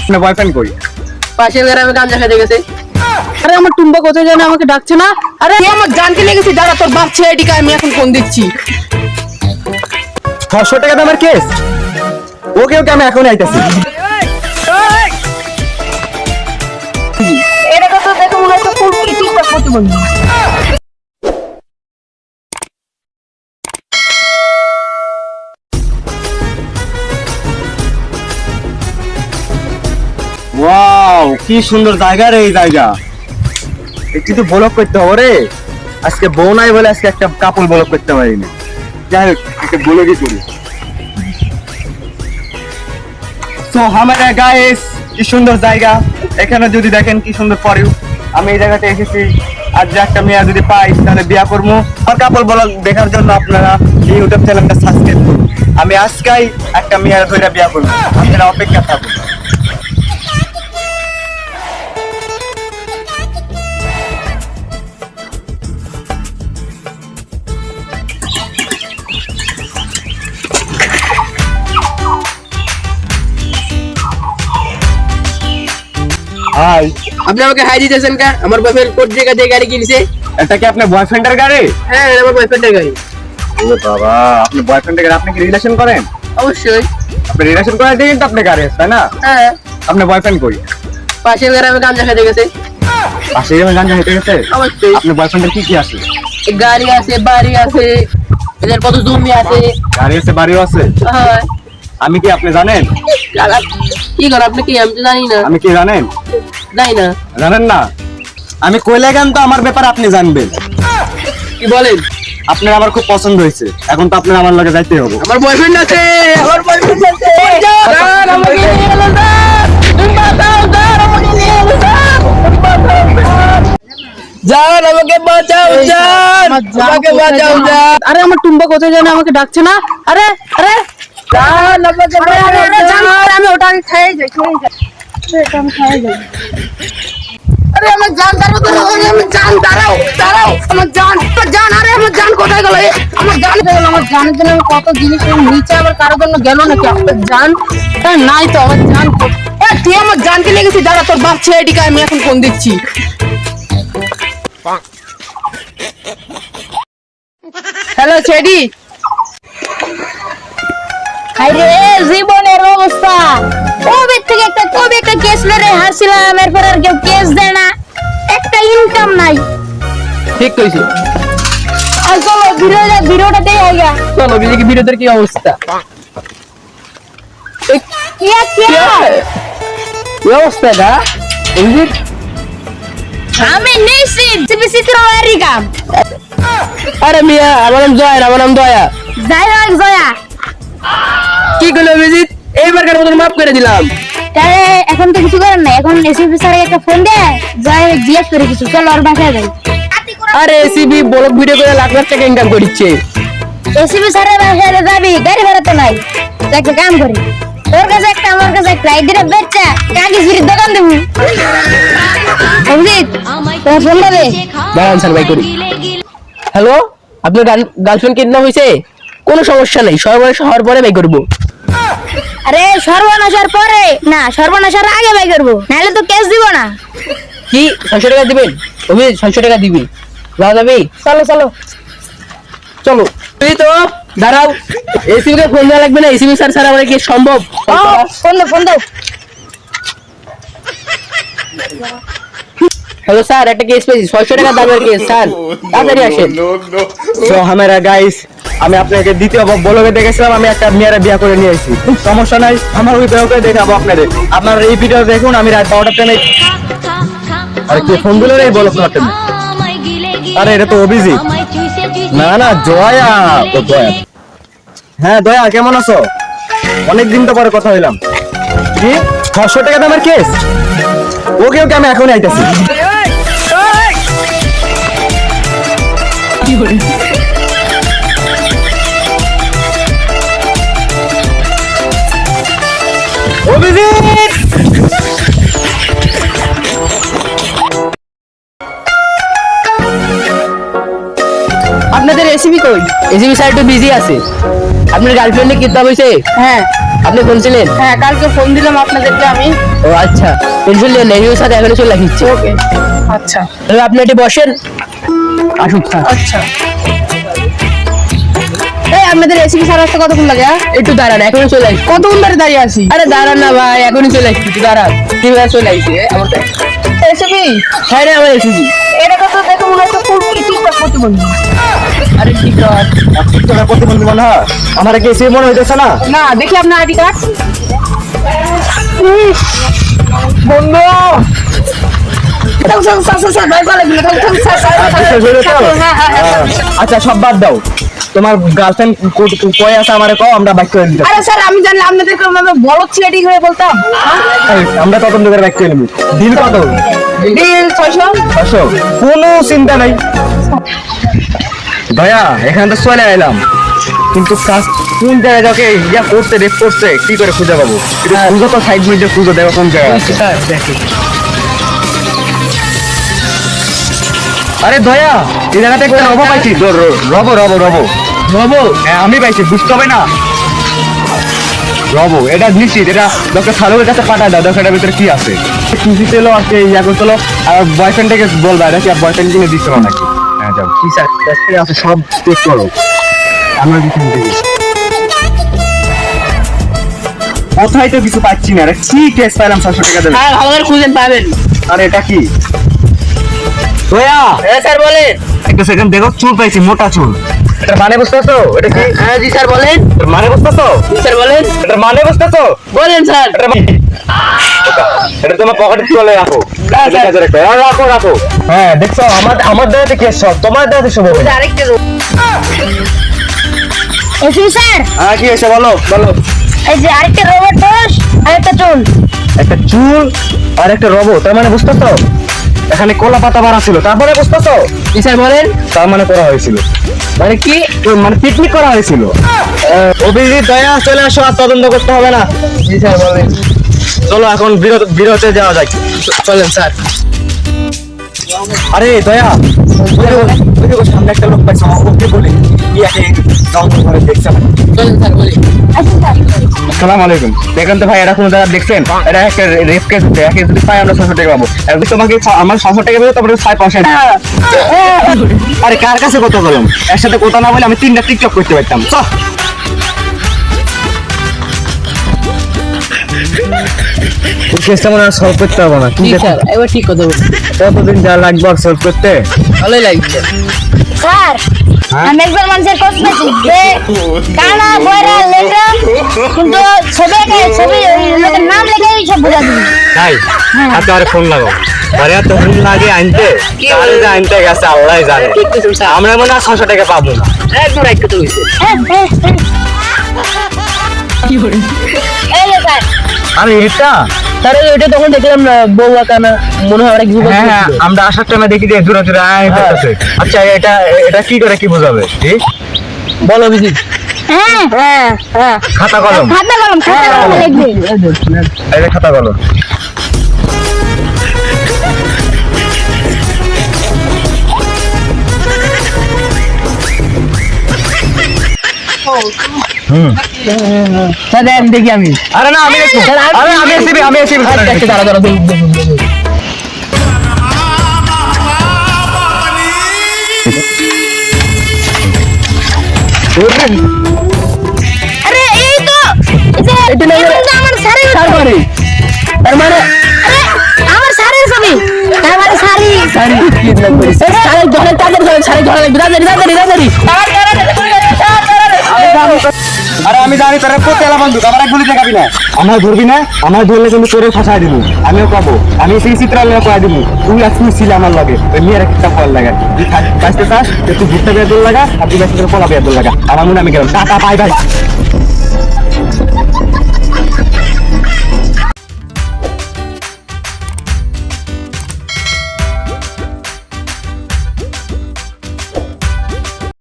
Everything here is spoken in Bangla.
আপনার বয়ফ্রেন্ড কই? পাশের গ্রামে গাঁজা খেতে গেছে। আরে আমার টুম্বা কোথায় জানে আমাকে ডাকছে না। আরে তুই আমার জানকে লেগেছি, দাঁড়া তোর বাপ ছেলেটিকে আমি এখন ফোন দিচ্ছি। 600 টাকা দামের কেস। ওকে আমি এখনই আইতাছি। এটা তো দেখো মনে হচ্ছে ফুল টিকটক প্রতিবন্ধী। ওয়াও, কি সুন্দর জায়গা রে এই জায়গা। একটু তো ব্লক করতে হবে রে। আজকে বউ নাই বলে আজকে একটা কাপড় ব্লক করতে পারিনি। যাই হোক, একটা ব্লগই করি। তো हमारा गाइस, কি সুন্দর জায়গা। এখানে যদি দেখেন কি সুন্দর ফর ইউ। আমি এই জায়গাতে এসেছি। আজ যে একটা মেয়ে যদি পাই তাহলে বিয়া করবো। আর কাপড় ব্লগ দেখার জন্য আপনারা এই ইউটিউব চ্যানেলটা সাবস্ক্রাইব করুন। আমি আজকেই একটা মেয়ে ধরে বিয়া করবো। আপনারা অপেক্ষা থাকুন। হাই, আপনি আমাকে হাই দিতেছেন কা? আমার বয়ফ্রেন্ড কোট জায়গা দিয়ে গাড়ি কিনেছে। এটা কি আপনার বয়ফ্রেন্ডের গাড়ি? হ্যাঁ, এটা আমার বয়ফ্রেন্ডের গাড়ি। ও বাবা, আপনি বয়ফ্রেন্ডের গাড়ি, আপনি কি রিলেশন করেন? অবশ্যই। আপনি রিলেশন করার দিন তো আপনার গাড়ি আছে, তাই না? হ্যাঁ, আপনার বয়ফ্রেন্ড কই? পাশের গ্রামে গাঁজা খেতে গেছে। পাশে গেলে গান হেঁটে গেছে? অবশ্যই। আপনার বয়ফ্রেন্ডের কি কি আছে? গাড়ি আছে, বাড়ি আছে, এদের কত জমি আছে। গাড়ি আছে, বাড়িও আছে। হ্যাঁ। আমি কি আপনি জানেন? কি করেন আপনি? কি আমি তো জানি না। আমি কি জানেন? জানি না। জানেন না? আমি কইলে গান তো আমার ব্যাপারে আপনি জানবেন। কি বলেন? আপনার আমার খুব পছন্দ হয়েছে। এখন তো আপনার আমার লগে যাইতে হবে। আমার বয়ফ্রেন্ড আছে। আমার বয়ফ্রেন্ড আছে। জান আমাকে নিয়ে এলো জান। তুমি বাঁচাও জান, আমাকে নিয়ে এলো জান। জান আমাকে বাঁচাও জান। আমাকে বাঁচাও জান। আরে আমার টুম্বা কোথায় জানে আমাকে ডাকছে না। আরে আরে জান আমাকে বাঁচাও জান। আমি ওটা আমি খাই যাই এটা আমি খাই যাই। আরে আমার জান দাঁড়াও, দাঁড়াও, আমার জান দাঁড়াও, দাঁড়াও, আমার জান, আমার জান, আরে আমার জান কোথায় গেল? আমার জান কোথায় গেল? আমার জানের জন্য আমি কত জিনিস নিচে আবার কারোর জন্য গেল নাকি আপনার জান? নাই তো আমার জান। তুই আমার জানকে লেগেছি, দাঁড়া তোর বাপ ছেলেটিকে আমি এখন ফোন দিচ্ছি। হ্যালো ছেডি। আরে জীবনের অবস্থা, কবে একটা কেস লড়ে হাসছিলাম, এরপর আর কেউ কেস দেয় না, একটা ইনকাম নাই। ঠিক কইছি। আর চলো ভিডিওটা দেই আইগা। চলো বিজেপি বিরোধের কি অবস্থা? কি কি অবস্থা দা? অভিজিৎ, আমি নিশ্চিত চিত্র এরিকাম। আরে মিয়া, আমার নাম জয়া, আমার নাম দয়া। যাই হোক জয়া, কি করলো অভিজিৎ? এইবারকার মতন মাফ করে দিলাম। তাহলে এখন তো কিছু করার নাই, এখন এসিপি স্যার একটা ফোন দেয়, যাই জিজ্ঞেস করে কিছু, চলো আর বাসায় যাই। আরে এসিবি ব্লগ ভিডিও করে লাখ লাখ টাকা ইনকাম করছে। এসিপি স্যারের বাসায় যাবি, গাড়ি ভাড়া তো নাই, তো একটা কাম করি, তোর কাছে একটা আমার কাছে একটা, একদিনে বেচা কাকি ফিরির দোকান দেবো। অভিজিৎ তোমার ফোন দেবে? দাঁড়ান স্যার, বাই করি। হ্যালো, আপনার গার্লফ্রেন্ড কিডন্যাপ হয়েছে? কোনো সমস্যা নেই, সর্বনাশ হওয়ার পরে বাই করবো। আরে সর্বনাশার পরে না, সর্বনাশার আগে বাই করবো, নাহলে তো কেস দিব না। কি 600 টাকা দিবেন? অভিজিৎ 600 টাকা দিবি, যাওয়া যাবে? চলো চলো চলো। তুই তো দাঁড়াও, এসিবি কে ফোন দেওয়া লাগবে না, এসিবি স্যার স্যার আমার কি সম্ভব? ফোন দাও। হ্যালো স্যার, একটা কেস পেয়েছি, 600 টাকা দামের কেস স্যার, তাড়াতাড়ি আসেন। সো हमारा गाइस, আমি আপনাকে দ্বিতীয় ব্লগে দেখেছিলাম আমি একটা মেয়ের বিয়া করে নিয়ে এসেছি। সমস্যা নাই, আমার ওই ব্লগে দেখাবো আপনাদের। আপনারা এই ভিডিও দেখুন। আমি রাত 12টার টাইমে আরে কি ফোন দিল রে ব্লগ করতে? আরে এটা তো অভিজিৎ। না না, জয়া। ও জয়া। হ্যাঁ দয়া, কেমন আছো? অনেকদিন তো পরে কথা হইলাম। কি 600 টাকা দামের কেস? ওকে আমি এখনই আইতাছি। কি করে? অভিজিৎ, আপনাদের এসিবি কই? এসিবি স্যার একটু বিজি আছে। আপনার গার্লফ্রেন্ডে কিডন্যাপ হয়েছে? হ্যাঁ আপনি বলছিলেন? হ্যাঁ, কালকে ফোন দিলাম আপনাদেরকে আমি। ও আচ্ছা, টেনশন নেই, নেহির সাথে এখনই চলে আসছি। ওকে, আচ্ছা তাহলে আপনি একটু বসেন, আসুন স্যার। আচ্ছা। এই আপনাদের এসিবি স্যার আসতে কতক্ষণ লাগে? একটু দাঁড়ান, এখনই চলে আসছি। কতক্ষণ ধরে দাঁড়িয়ে আছি? আরে দাঁড়ান না ভাই, এখনই চলে আসছি, একটু দাঁড়ান। ঠিক আছে, চলে আসছি। আমারটা এসিবি হ্যাঁ রে, আমার এসেছি। এটা তো দেখে মনে হচ্ছে খুব টিকটক প্রতিবন্ধী। আরে ঠিক আছে, তোরা প্রতিবন্ধী মনে হয়? আমার কি এসে মনে হইতেছে না? না, দেখি আপনার আইডি কার্ড। বন্ধু আচ্ছা, সব বাদ দাও। তোমার গার্লফ্রেন্ড কই আছে আমারে কও, আমরা বাইক করে দিতে। আরে স্যার, আমি জানলে আপনাদেরকে বলদ ছেলেটি হয়ে বলতাম। আমরা তখন তোদের বাইক করে নিবি। দিন কত? ডিল 600। কোনো চিন্তা নাই দয়া, এখানে তো চলে এলাম, কিন্তু কাজ কোন জায়গায় যাকে ইয়া করছে, রেপ করছে, কি করে খুঁজে পাবো? একটু খুঁজো তো, সাইড মিনিটে খুঁজো, দেখো কোন জায়গায় আছে। স্যার দেখি। আরে দয়া, এই জায়গাটা একটা রব পাইছি। রব রব রব রব, হ্যাঁ আমি পাইছি, বুঝতে হবে না? রব, এটা নিশ্চিত, এটা ডক্টর সালুকের কাছে পাঠায় দাও, দেখো এটার ভিতরে কি আছে। খুশি ছিল আর কি ইয়া করছিল, আর বয়ফ্রেন্ডটাকে বলবা এটা কি বয়ফ্রেন্ড কিনে দিচ্ছিল নাকি। হ্যাঁ যাও, কি স্যার আছে সব চেক করো। আমরা কিছু কোথায় তো কিছু পাচ্ছি না। আরে কি কেস পাইলাম 600 টাকা দেবে। হ্যাঁ, ভালো করে খুঁজেন, পাবেন। আরে এটা কি দয়া? হ্যাঁ স্যার বলেন। একটা সেকেন্ড দেখো, চুল পাইছি, মোটা চুল। এটা মানে বুঝতেছো? এটা কি? হ্যাঁ জি স্যার বলেন। এটার মানে বুঝতেছো? জি স্যার বলেন। এটা মানে বুঝতেছো? বলেন স্যার। এটা তোমার পকেটে চলে রাখো। রাখো রাখো। হ্যাঁ দেখছো, আমার দেওয়াতে কেস সব, তোমার দেওয়াতে শুভ। আরেকটা এসিবি স্যার, হ্যাঁ কি হয়েছে বলো বলো। এই যে আরেকটা রোবট দোষ, আরেকটা চুল। একটা চুল আর একটা রব, তার মানে বুঝতেছো? এখানে কলা পাতা মারা ছিল, তারপরে বুঝতেছো? জি স্যার বলেন। তার মানে করা হয়েছিল, মানে কি? মানে পিকনিক করা হয়েছিল। অভিজিৎ দয়া, চলে আসো, আর তদন্ত করতে হবে না। জি স্যার বলেন। চলো এখন বিরতে যাওয়া যাক। চলেন স্যার। আরে দয়া, ওই দেখো সামনে একটা লোক পাইছে, ওকে বলি ইয়াকে জঙ্গল ঘরে দেখছে। চলেন স্যার বলি। আচ্ছা স্যার, আসসালামু আলাইকুম। দেখেন তো ভাই, এটা কোনো জায়গা দেখছেন? এটা একটা রেপ কেস হচ্ছে, একে যদি পাই আমরা 600 টাকা পাবো। আর যদি তোমাকে আমার 600 টাকা দেবো, তারপরে 5%। আরে কার কাছে কত বললাম, এর সাথে কথা না বলে আমি 3টা টিকটক করতে পারতাম। কেসটা মনে হয় সলভ করতে হবে না। জি স্যার, এবার ঠিক কথা বলুন। কতদিন যা লাগবে সলভ করতে? ভালোই লাগছে। স্যার আমি একবার মানুষের খোঁজ পেয়েছি যে কানা বয়রা লেখা, কিন্তু ছবি লোকের নাম লেখে সব বোঝা দিবি। তাই আচ্ছা, আরে ফোন লাগাও। আরে এত ফোন লাগে আনতে, তাহলে যে আনতে গেছে আল্লাহ জানে। ঠিক আছে স্যার। আমরা মনে হয় 600 টাকা পাবো না। একদম রাইট কথা বলছেন। কি বলেন? এই যে স্যার, আরে এটা স্যার ওইটা তখন দেখলাম না, বউয়া কানা মনে হয় অনেক যুবক। হ্যাঁ হ্যাঁ, আমরা আসার টাইমে দেখি যে দূরে দূরে আয় করতেছে। আচ্ছা এটা এটা কি করে কি বোঝাবে? ঠিক বলো অভিজিৎ। হ্যাঁ হ্যাঁ হ্যাঁ, খাতা কলম, খাতা কলম লিখবি। এই যে খাতা কলম। স্যার দেন দেখি আমি। আরে না, আমি দেখবো। আরে আমি এসিবি, আমি এসিবি। আচ্ছা দাঁড়া দাঁড়া দেখুন দেখুন দেখুন। আরে এই তো, এই যে এটা না, এটা তো আমার স্যারের স্যার ছবি। মানে তার মানে আরে আমার স্যারের ছবি, তার মানে শাড়ি। স্যার কি না করি স্যার ধরে তাদের ধরে স্যার ধরে বিরাদারি বিরাদারি। আরে আমি জানি তোরা কত এলা বন্ধু, আমার এক গুলি দেখাবি না। আমার ধরবি না, আমার ধরলে কিন্তু তোরে ফাঁসাই দিব। আমিও পাবো, আমি সেই চিত্রালয় করে দিব। তুই আর তুই ছিল আমার লাগে, ওই মেয়ের একটা ফল লাগা। তুই বাঁচতে চাস, তুই ভুট্টা বেদল লাগা, আর তুই বাঁচতে পলা বেদল লাগা। আমার মনে আমি গেলাম, টাটা, বাই বাই।